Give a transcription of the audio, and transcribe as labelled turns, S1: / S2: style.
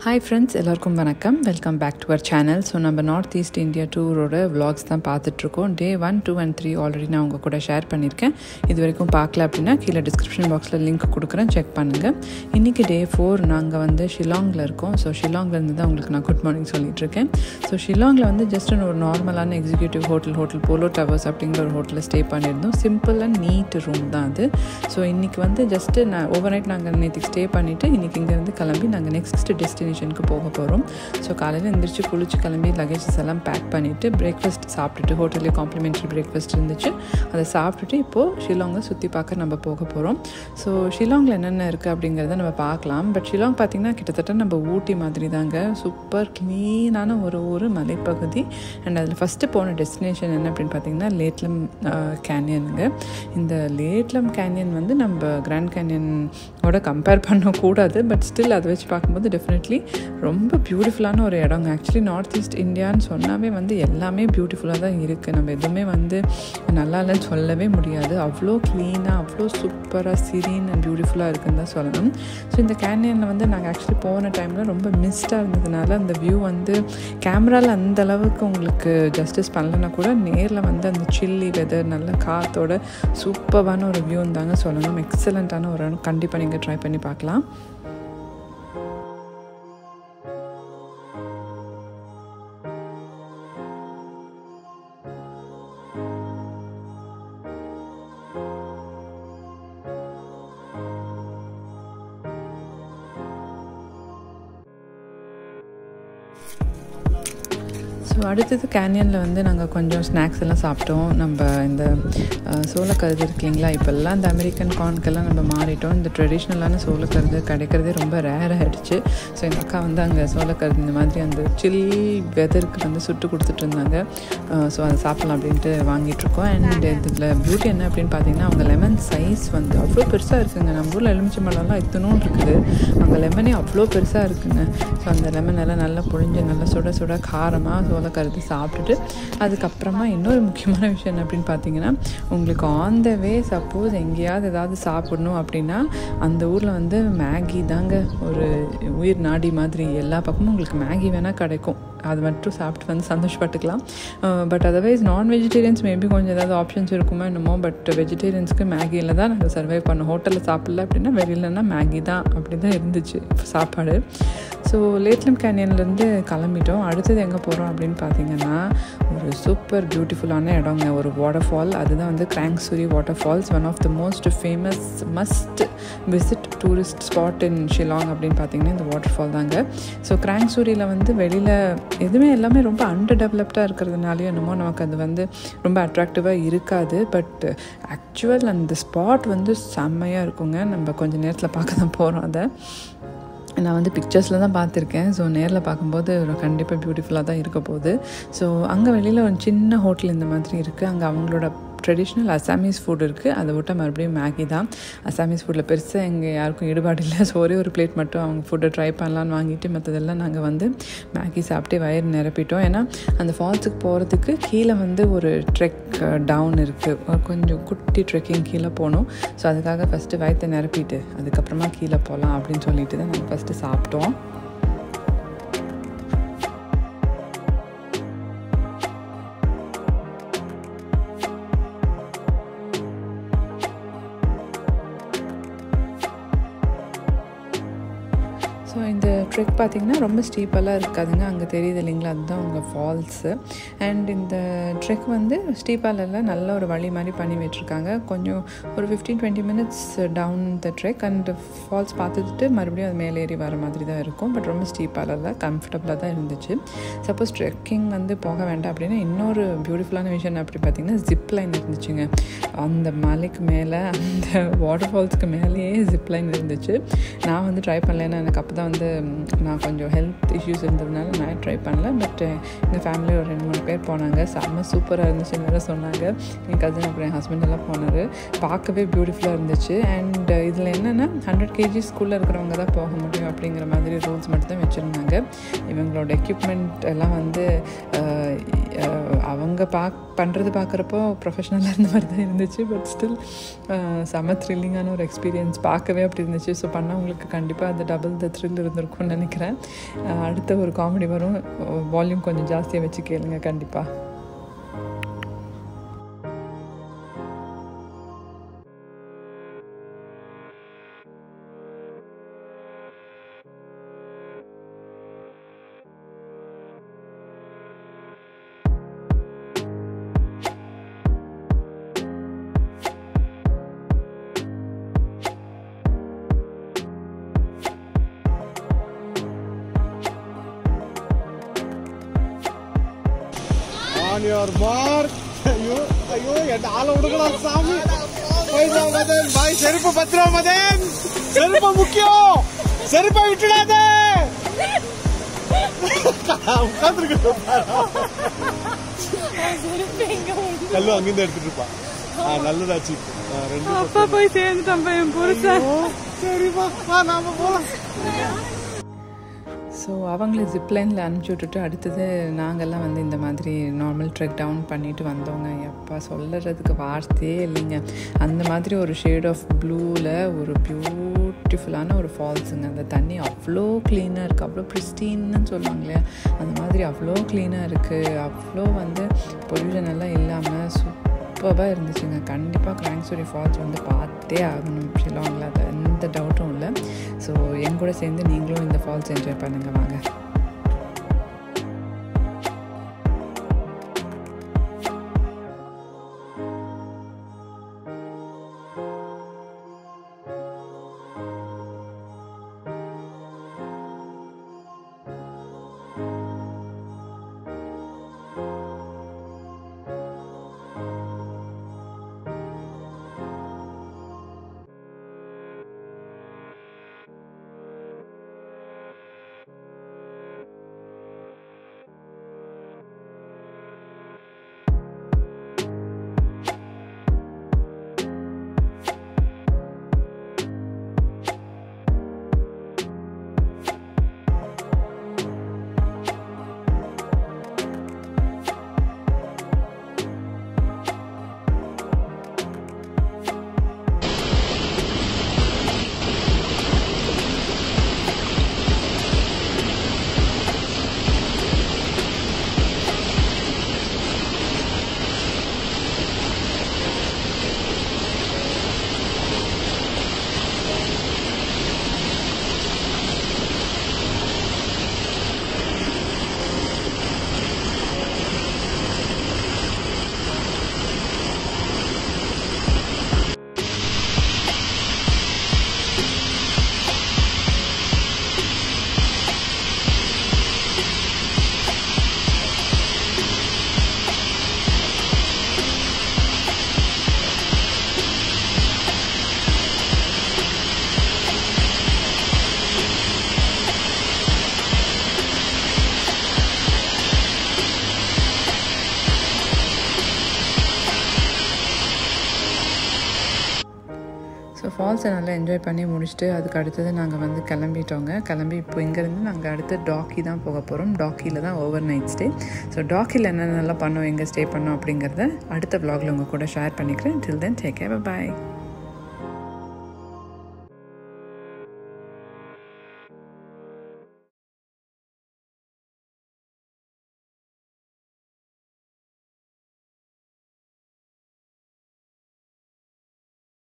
S1: Hi friends, எல்லாருக்கும் வணக்கம். Welcome back to our channel. So நம்ம நார்த் ஈஸ்ட் இந்தியா டூரோட vlogs தான் பார்த்துட்ருக்கோம். Day 1, 2 and 3 ஆல்ரெடி நான் உங்கள் கூட ஷேர் பண்ணியிருக்கேன். இது வரைக்கும் பார்க்கல அப்படின்னா கீழே டிஸ்கிரிப்ஷன் பாக்ஸில் லிங்க் கொடுக்குறேன், செக் பண்ணுங்கள். இன்றைக்கி Day 4 நாங்கள் வந்து ஷில்லாங்கில் இருக்கோம். ஸோ ஷில்லாங்லேருந்து தான் உங்களுக்கு நான் குட் மார்னிங் சொல்லிகிட்ருக்கேன். ஸோ ஷில்லாங்கில் வந்து ஜஸ்ட் ஒரு நார்மலான எக்ஸிக்யூட்டிவ் ஹோட்டல் போலோ டவர்ஸ் அப்படிங்கிற ஒரு ஹோட்டலில் ஸ்டே பண்ணியிருந்தோம். சிம்பிள் அண்ட் நீட் ரூம் தான் அது. ஸோ இன்றைக்கி வந்து ஜஸ்ட்டு ஓவர் நைட் நாங்கள் நேற்றுக்கு ஸ்டே பண்ணிவிட்டு இன்றைக்கி இங்கேருந்து கிளம்பி நாங்கள் நெக்ஸ்ட் டெஸ்டினேஷனுக்கு போக போகிறோம். ஸோ காலையில் எந்திரிச்சு குளிச்சு கிளம்பி லக்கேஜஸ் எல்லாம் பேக் பண்ணிவிட்டு பிரேக்ஃபாஸ்ட் சாப்பிட்டுட்டு ஹோட்டல்லே காம்ப்ளிமெண்ட்ரி பிரேக்ஃபாஸ்ட் இருந்துச்சு, அதை சாப்பிட்டுட்டு இப்போது ஷில்லாங்கை சுற்றி பார்க்க நம்ம போக போகிறோம். ஸோ ஷில்லாங்கில் என்னென்ன இருக்குது அப்படிங்கிறத நம்ம பார்க்கலாம். பட் ஷில்லாங் பார்த்திங்கன்னா கிட்டத்தட்ட நம்ம ஊட்டி மாதிரி தாங்க. சூப்பர் க்ளீனான ஒரு ஊர், மலைப்பகுதி. அண்ட் அதில் ஃபஸ்ட்டு போன டெஸ்டினேஷன் என்ன அப்படின்னு பார்த்திங்கன்னா லேட்லம் கேனியனுங்க. இந்த லேட்லம் கேனியன் வந்து நம்ம கிராண்ட் கேனியனோட கம்பேர் பண்ணக்கூடாது, பட் ஸ்டில் அதை வச்சு பார்க்கும்போது டெஃபினெட்லி ரொம்ப பியூட்டிஃபுல்லான ஒரு இடங்க. ஆக்சுவலி நார்த் ஈஸ்ட் இந்தியான்னு சொன்னாவே வந்து எல்லாமே பியூட்டிஃபுல்லாக தான் இருக்குது. நம்ம எதுவுமே வந்து நல்லா இல்லைன்னு சொல்லவே முடியாது. அவ்வளோ க்ளீனாக, அவ்வளோ சூப்பராக சிரீன் அண்ட் பியூட்டிஃபுல்லாக இருக்குன்னு தான் சொல்லணும். ஸோ இந்த கேனியனில் வந்து நாங்கள் ஆக்சுவலி போன டைமில் ரொம்ப மிஸ்டாக இருந்ததுனால அந்த வியூ வந்து கேமராவில் அந்த அளவுக்கு உங்களுக்கு ஜஸ்டிஸ் பண்ணலைன்னா கூட நேரில் வந்து அந்த சில்லி வெதர், நல்ல காற்றோட சூப்பரான ஒரு வியூ இருந்தாங்க சொல்லணும். எக்ஸலண்ட்டான ஒரு இடம், கண்டிப்பாக நீங்கள் ட்ரை பண்ணி பார்க்கலாம். ஸோ அடுத்தது கேனியனில் வந்து நாங்கள் கொஞ்சம் ஸ்நாக்ஸ் எல்லாம் சாப்பிட்டோம். நம்ம இந்த சோளக்கருது இருக்கு இல்லைங்களா, இப்போல்லாம் இந்த அமெரிக்கன் கார்னுக்கெல்லாம் நம்ம மாறிட்டோம். இந்த ட்ரெடிஷ்னலான சோளக்கருது கிடைக்கிறதே ரொம்ப ரேர் ஆகிடுச்சு. ஸோ எங்கள் அக்கா வந்து அங்கே சோளக்கருது இந்த மாதிரி அந்த சில் வெதருக்கு வந்து சுட்டு கொடுத்துட்டு இருந்தாங்க. ஸோ அதை சாப்பிட்லாம் அப்படின்ட்டு வாங்கிட்டுருக்கோம். அண்ட் இதில் பியூட்டி என்ன அப்படின்னு பார்த்தீங்கன்னா அவங்க லெமன் சைஸ் வந்து அவ்வளோ பெருசாக இருக்குங்க. நம்ம ஊரில் எலுமிச்சை மரம்லாம் இத்தனும் இருக்குது, அங்கே லெமனே அவ்வளோ பெருசாக இருக்குங்க. ஸோ அந்த லெமன் எல்லாம் நல்லா புழிஞ்சு நல்லா சுட காரமாக கருதி சாப்பிட்டுட்டு அதுக்கப்புறமா இன்னொரு முக்கியமான விஷயம் என்ன அப்படின்னு பார்த்தீங்கன்னா உங்களுக்கு ஆன் த வே சப்போஸ் எங்கேயாவது ஏதாவது சாப்பிடணும் அப்படின்னா அந்த ஊரில் வந்து மேகி தாங்க ஒரு உயிர் நாடி மாதிரி. எல்லா பக்கமும் உங்களுக்கு மேகி வேணால் கிடைக்கும், அது மட்டும் சாப்பிட்டு வந்து சந்தோஷப்பட்டுக்கலாம். பட் அதர்வைஸ் நான் வெஜிடேரியன்ஸ் மேபி கொஞ்சம் ஏதாவது ஆப்ஷன்ஸ் இருக்குமோ என்னமோ, பட் வெஜிடேரியன்ஸ்க்கு மேகியில் தான் நாங்கள் சர்வை பண்ணோம். ஹோட்டலில் சாப்பிடல அப்படின்னா வெளியிலன்னா மேகி தான், அப்படி தான் இருந்துச்சு சாப்பாடு. ஸோ லேட்லம் கேனியன்லேருந்து கிளம்பிட்டோம். அடுத்தது எங்கே போகிறோம் அப்படின்னு பார்த்தீங்கன்னா ஒரு சூப்பர் பியூட்டிஃபுல்லான இடங்க, ஒரு வாட்டர் ஃபால். அதுதான் வந்து Krangsuri waterfalls, one of the most famous must visit tourist spot in Shillong அப்படின்னு பார்த்தீங்கன்னா இந்த வாட்டர் ஃபால் தாங்க. ஸோ கிராங்க்சூரியில் வந்து வெளியில் எதுவுமே எல்லாமே ரொம்ப அண்டர் டெவலப்டாக இருக்கிறதுனாலையும் என்னமோ நமக்கு அது வந்து ரொம்ப அட்ராக்டிவாக இருக்காது. பட் ஆக்சுவல் அந்த ஸ்பாட் வந்து செம்மையாக இருக்குங்க. நம்ம கொஞ்சம் நேரத்தில் பார்க்க தான் போகிறோம். அதை நான் வந்து பிக்சர்ஸில் தான் பார்த்துருக்கேன். ஸோ நேரில் பார்க்கும்போது கண்டிப்பாக பியூட்டிஃபுல்லாக தான் இருக்க போகுது. ஸோ அங்கே வெளியில் ஒரு சின்ன ஹோட்டல் இந்த மாதிரி இருக்குது. அங்கே அவங்களோட ட்ரெடிஷ்னல் அசாமீஸ் ஃபுட் இருக்குது. அதை விட்டால் மறுபடியும் மேகி தான். அசாமீஸ் ஃபுட்டில் பெருசாக எங்கள் யாருக்கும் ஈடுபாடு இல்லை. ஸோ ஒரே ஒரு பிளேட் மட்டும் அவங்க ஃபுட்டை ட்ரை பண்ணலான்னு வாங்கிட்டு மற்றதெல்லாம் நாங்கள் வந்து மேகி சாப்பிட்டே வயிறு நிரப்பிட்டோம். ஏன்னா அந்த ஃபால்ஸுக்கு போகிறதுக்கு கீழே வந்து ஒரு ட்ரெக் டவுன் இருக்குது, கொஞ்சம் குட்டி ட்ரெக்கிங் கீழே போகணும். ஸோ அதுக்காக ஃபஸ்ட்டு வயிற்றை நிரப்பிட்டு அதுக்கப்புறமா கீழே போகலாம் அப்படின்னு சொல்லிட்டு தான் நாங்கள் ஃபஸ்ட்டு சாப்பிட்டோம். ஸோ இந்த ட்ரெக் பார்த்திங்கன்னா ரொம்ப ஸ்டீப்பெல்லாம் இருக்காதுங்க. அங்கே தெரியுது இல்லைங்களா, அதுதான் உங்கள் ஃபால்ஸு. அண்ட் இந்த ட்ரெக் வந்து ஸ்டீப்பாலெல்லாம் நல்ல ஒரு வழி மாதிரி பண்ணி விட்டுருக்காங்க. கொஞ்சம் ஒரு 15-20 minutes down the trek and falls பார்த்துட்டு மறுபடியும் அது மேலே ஏறி வர மாதிரி தான் இருக்கும். பட் ரொம்ப ஸ்டீப்பாலெல்லாம் கம்ஃபர்டபுளாக தான் இருந்துச்சு. சப்போஸ் ட்ரெக்கிங் வந்து போக வேண்டாம் அப்படின்னா இன்னொரு பியூட்டிஃபுல்லான விஷயம் அப்படி பார்த்திங்கன்னா ஜிப் லைன் இருந்துச்சுங்க. அந்த மலைக்கு மேலே அந்த வாட்டர் ஃபால்ஸுக்கு மேலேயே ஜிப் லைன் இருந்துச்சு. நான் வந்து ட்ரை பண்ணலைன்னா எனக்கு அப்போ தான் வந்து நான் கொஞ்சம் ஹெல்த் இஷ்யூஸ் இருந்ததுனால நான் ட்ரை பண்ணல. பட் எங்கள் ஃபேமிலி ஒரு 2-3 பேர் போனாங்க. செம்ம சூப்பராக இருந்துச்சுன்னு வேறு சொன்னாங்க. என் கசின் அப்புறம் என் ஹஸ்பண்ட் எல்லாம் போனார். பார்க்கவே பியூட்டிஃபுல்லாக இருந்துச்சு. அண்ட் இதில் என்னென்னா 100 kg ஸ்கூலில் இருக்கிறவங்க தான் போக முடியும் அப்படிங்கிற மாதிரி ரூல்ஸ் மட்டும் தான் வச்சுருந்தாங்க. இவங்களோட எக்யூப்மெண்ட் எல்லாம் வந்து அவங்க பண்ணுறது பார்க்குறப்போ ப்ரொஃபஷ்னலாக இருந்த மாதிரி தான் இருந்துச்சு. பட் ஸ்டில் செம்ம த்ரில்லிங்கான ஒரு எக்ஸ்பீரியன்ஸ், பார்க்கவே அப்படி இருந்துச்சு. ஸோ பண்ணவங்களுக்கு கண்டிப்பாக அது டபுள் த த்ரில் இருந்திருக்கும் வந்திருக்கும்னு நினைக்கிறேன். அடுத்த ஒரு காமெடி வரும், வால்யூம் கொஞ்சம் ஜாஸ்தியாக வச்சு கேளுங்க கண்டிப்பாக.
S2: On your mark. ஐயோ என் ஆள விடுங்கடா சாமி. போய்டா மதன், பாய் செருப்பு பத்திரமா மதன். செருப்பு முக்கியம். செருப்பை விட்டுடாத. உட்கார்ந்துருக்கு பாரு. கல்லு அங்கிருந்து எடுத்துட்டு இருப்பா. நல்லதாச்சு. ரெண்டு
S1: அப்பா போய் சேர்ந்துட்டான் பையன் புருஷன்.
S2: சரிப்பா, நாம போலாம்.
S1: ஸோ அவங்கள ஜிப்லைனில் அனுப்பிச்சி விட்டுட்டு அடுத்தது நாங்கள்லாம் வந்து இந்த மாதிரி நார்மல் ட்ரெக் டவுன் பண்ணிட்டு வந்தோங்க. எப்பா சொல்லுறதுக்கு வார்த்தையே இல்லைங்க. அந்த மாதிரி ஒரு ஷேட் ஆஃப் ப்ளூவில் ஒரு பியூட்டிஃபுல்லான ஒரு ஃபால்ஸுங்க. அந்த தண்ணி அவ்வளோ க்ளீனாக இருக்குது, அவ்வளோ ப்ரிஸ்டீன்னு சொல்லுவாங்க இல்லையா, அந்த மாதிரி அவ்வளோ க்ளீனாக இருக்குது. அவ்வளோ வந்து பொல்யூஷன் எல்லாம் இல்லாமல் சூப்பராக இருந்துச்சுங்க. கண்டிப்பாக கிராங்சுரி ஃபால்ஸ் வந்து பார்த்தே ஆகணும் ஷில்லாங்கில், அது எந்த டவுட்டும் இல்லை. ஸோ என் கூட சேர்ந்து நீங்களும் இந்த ஃபால்ஸ் என்ஜாய் பண்ணுங்க வாங்க. ஸோ ஃபால்ஸை நல்லா என்ஜாய் பண்ணி முடிச்சுட்டு அதுக்கு அடுத்தது நாங்கள் வந்து கிளம்பி இப்போ இங்கேருந்து நாங்கள் அடுத்து டாக்கி தான் போக போகிறோம். டாக்கியில் தான் ஓவர் நைட் ஸ்டே. ஸோ டாக்கியில் என்னென்னலாம் பண்ணோம், எங்கே ஸ்டே பண்ணோம் அப்படிங்கிறத அடுத்த வ்ளாகில் உங்கள் கூட ஷேர் பண்ணிக்கிறேன். டில் தென் டேக் கேர், பை.